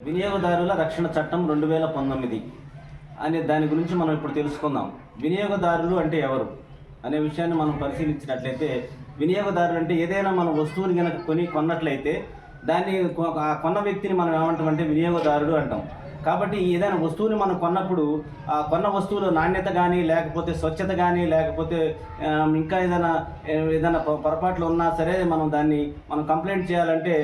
వినియోగదారుల రక్షణ చట్టం 2019 అనే దాని గురించి మనం ఇప్పుడు తెలుసుకుందాం. వినియోగదారులు అంటే ఎవరు అనే విషయాన్ని మనం పరిశీలించినట్లయితే, వినియోగదారులు అంటే ఏదైనా మన వస్తువుని కనుక కొన్నట్లయితే దాన్ని కొన్న వ్యక్తిని మనం ఏమంటామంటే వినియోగదారుడు అంటాం. కాబట్టి ఏదైనా వస్తువుని మనం కొన్నప్పుడు ఆ కొన్న వస్తువులో నాణ్యత కానీ, లేకపోతే స్వచ్ఛత కానీ, లేకపోతే ఇంకా ఏదైనా పొరపాట్లు ఉన్నా సరే మనం కంప్లైంట్ చేయాలంటే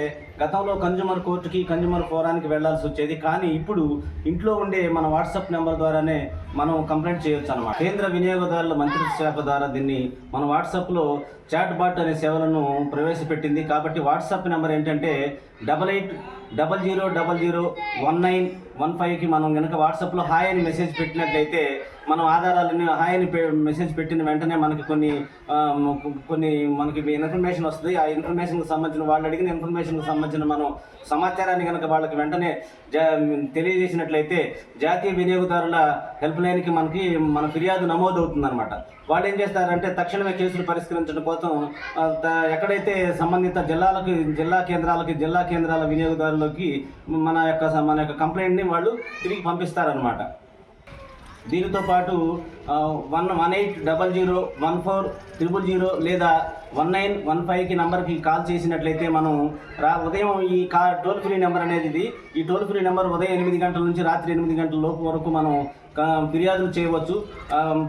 గతంలో కన్జ్యూమర్ కోర్టుకి, కన్జ్యూమర్ ఫోరానికి వెళ్లాల్సి వచ్చేది. కానీ ఇప్పుడు ఇంట్లో ఉండే మన వాట్సాప్ నెంబర్ ద్వారానే మనం కంప్లైంట్ చేయొచ్చు అన్నమాట. కేంద్ర వినియోగదారుల మంత్రిత్వ శాఖ ద్వారా దీన్ని మన వాట్సాప్లో చాట్ బాట్ అనే సేవలను ప్రవేశపెట్టింది. కాబట్టి వాట్సాప్ నెంబర్ ఏంటంటే 8800001915కి మనం కనుక వాట్సాప్లో హాయ్ అని మెసేజ్ పెట్టినట్లయితే, మనం ఆధారాలని హాయ్ అని మెసేజ్ పెట్టిన వెంటనే మనకి కొన్ని మనకి ఇన్ఫర్మేషన్ వస్తుంది. ఆ ఇన్ఫర్మేషన్కి సంబంధించిన వాళ్ళు అడిగిన ఇన్ఫర్మేషన్కి సంబంధించిన మనం సమాచారాన్ని కనుక వాళ్ళకి వెంటనే తెలియజేసినట్లయితే జాతీయ వినియోగదారుల హెల్ప్ లైన్కి మన ఫిర్యాదు నమోదవుతుంది అనమాట. వాళ్ళు ఏం చేస్తారంటే తక్షణమే కేసులు పరిష్కరించడం కోసం ఎక్కడైతే సంబంధిత జిల్లా కేంద్రాల వినియోగదారులకి మన యొక్క కంప్లైంట్ని వాళ్ళు తిరిగి పంపిస్తారనమాట. దీనితో పాటు 18001400 లేదా 1915కి నంబర్కి కాల్ చేసినట్లయితే మనం ఉదయం ఈ టోల్ ఫ్రీ నెంబర్ అనేది ఈ టోల్ ఫ్రీ నెంబర్ ఉదయం 8 గంటల నుంచి రాత్రి 8 గంటల లోపు వరకు మనం ఫిర్యాదులు చేయవచ్చు.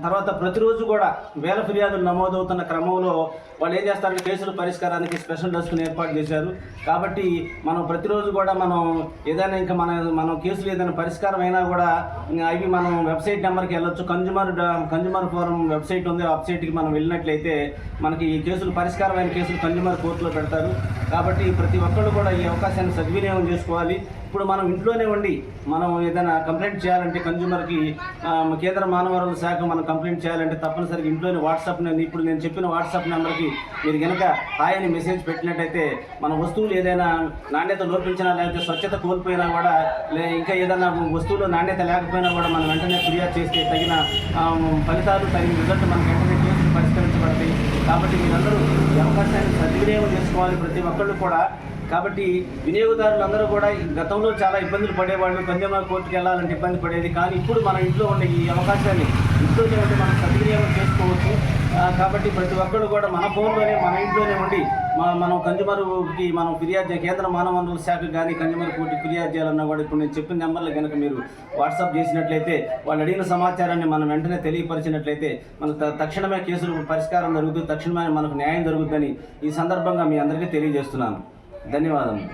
తర్వాత ప్రతిరోజు కూడా వేల ఫిర్యాదులు నమోదవుతున్న క్రమంలో వాళ్ళు ఏం చేస్తారంటే కేసుల పరిష్కారానికి స్పెషల్ డెస్క్ని ఏర్పాటు చేశారు. కాబట్టి మనం ప్రతిరోజు కూడా మనం ఏదైనా ఇంకా మనం కేసులు ఏదైనా పరిష్కారం అయినా కూడా అవి మనం వెబ్సైట్ నెంబర్కి వెళ్ళొచ్చు. కన్జ్యూమర్ ఫోరం వెబ్సైట్ ఉంది. ఆ వెబ్సైట్కి మనం వెళ్ళినట్లయితే మనకి ఈ పరిష్కారమైన కేసులు కన్జ్యూమర్ కోర్టులో పెడతారు. కాబట్టి ప్రతి ఒక్కళ్ళు కూడా ఈ అవకాశాన్ని సద్వినియోగం చేసుకోవాలి. ఇప్పుడు మనం ఇంట్లోనే ఉండి మనం ఏదైనా కంప్లైంట్ చేయాలంటే కన్జ్యూమర్కి కేంద్ర మానవ వనరుల శాఖ మనం కంప్లైంట్ చేయాలంటే తప్పనిసరిగా ఇంట్లోనే ఇప్పుడు నేను చెప్పిన వాట్సాప్ నెంబర్కి మీరు కనుక హాయ్ అని మెసేజ్ పెట్టినట్టయితే మన వస్తువులు ఏదైనా నాణ్యత లోపించినా, లేకపోతే స్వచ్ఛత కోల్పోయినా కూడా, ఇంకా ఏదైనా వస్తువులో నాణ్యత లేకపోయినా కూడా మనం వెంటనే ఫిర్యాదు చేస్తే తగిన ఫలితాలు, తగిన రిజల్ట్ మనకు వెంటనే కేసులు పరిష్కరించబడతాయి. కాబట్టి మీరందరూ ఈ అవకాశాన్ని సద్వినియోగం చేసుకోవాలి ప్రతి ఒక్కళ్ళు కూడా. కాబట్టి వినియోగదారులందరూ కూడా గతంలో చాలా ఇబ్బందులు పడేవాళ్ళు, కన్జ్యూమర్ కోర్టుకి వెళ్ళాలంటే ఇబ్బంది పడేది. కానీ ఇప్పుడు మన ఇంట్లో ఉండే ఈ అవకాశాన్ని ఇంట్లోనే ఉండి మనం సద్వినియోగం చేసుకోవచ్చు. కాబట్టి ప్రతి ఒక్కళ్ళు కూడా మన ఫోన్లోనే మన ఇంట్లోనే ఉండి మనం కన్జ్యూమర్కి మనం ఫిర్యాదు కేంద్ర మానవ వనరుల శాఖకు కానీ కన్జ్యూమర్ కోర్టుకి ఫిర్యాదు చేయాలన్నా కూడా ఇప్పుడు నేను చెప్పిన నెంబర్లు కనుక మీరు వాట్సాప్ చేసినట్లయితే, వాళ్ళు అడిగిన సమాచారాన్ని మనం వెంటనే తెలియపరిచినట్లయితే మనకు తక్షణమే కేసులు పరిష్కారం జరుగుతుంది, తక్షణమే మనకు న్యాయం జరుగుతుందని ఈ సందర్భంగా మీ అందరికీ తెలియజేస్తున్నాను. ధన్యవాదములు.